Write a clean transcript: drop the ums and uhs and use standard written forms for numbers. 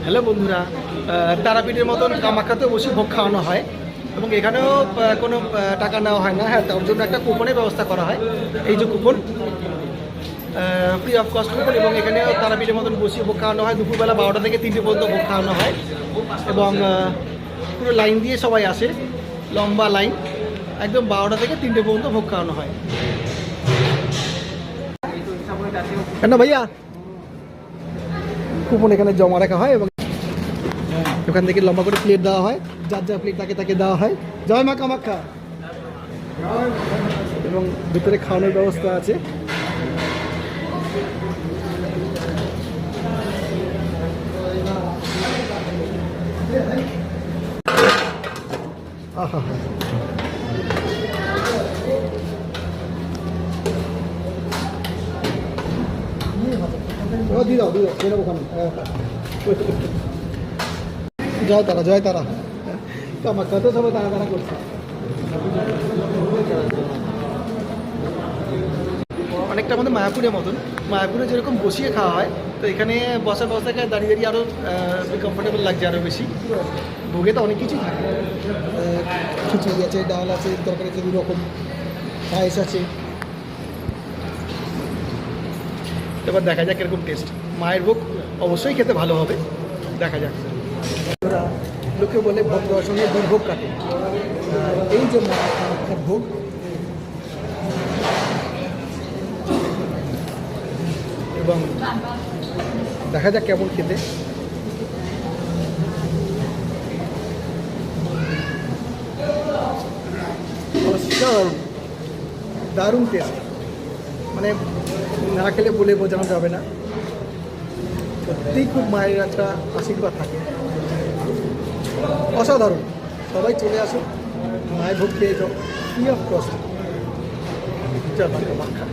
Hello বন্ধুরা, তারাপীঠের মতন কামাখ্যাতেও বসে ভোগ খাওয়ানো হয় এবং এখানেও কোনো টাকা নেওয়া হয় না। হ্যাঁ, তার জন্য একটা কুপনের ব্যবস্থা করা হয়। এই যে coupon, free of cost coupon, এবং এখানেও তারাপীঠের মতন বসিয়ে ভোগ খাওয়ানো হয়। দুপুরবেলা 12টা থেকে 3টে পর্যন্ত ভোগ খাওয়ানো হয় এবং পুরো লাইন দিয়ে সবাই আসে, লম্বা লাইন, একদম 12টা থেকে 3টে পর্যন্ত ভোগ খাওয়ানো হয়। কেন ভাইয়া, কুপন এখানে জমা রাখা হয় এবং ওখান থেকে লম্বা করে প্লেট দেওয়া হয়, যার যা প্লেট তাকে তাকে দেওয়া হয়। জয় মা কামাখ্যা। এবং ভিতরে খাওয়ানোর ব্যবস্থা আছে। আহা, দিয়ে দাও ওখানে। জয় তারা, জয় তারা। কামাখ্যা তো সবাই তারা তারা করছে। অনেকটা আমাদের মায়াপুরের মতন, মায়াপুরে যেরকম বসিয়ে খাওয়া হয়, তো এখানে বসার ব্যবস্থাকে দাঁড়িয়ে দাঁড়িয়ে আরও কমফোর্টেবল লাগছে আরও বেশি। ভোগে তো অনেক কিছুই থাকে, খিচুড়ি আছে, ডাল আছে, তরকারি আছে, 2 রকম, পায়েস আছে। এবার দেখা যাক এরকম টেস্ট। মায়ের ভোগ অবশ্যই খেতে ভালো হবে, দেখা যাক। লোকে বলে ভোগ দেওয়ার সঙ্গে দুর্ভোগ কাটে। এই যে মায়ের ভোগ, এবং দেখা যাক কেমন খেতে। দারুণ টেস্ট, মানে না খেলে বলে বোঝানো যাবে না। সত্যিই খুব মায়ের একটা আশীর্বাদ থাকে, অসাধারণ। সবাই চলে আসুন, মায়ের ভোগ খেয়ে যাও, ফ্রি অফ কস্ট। জয় মা কামাখ্যা।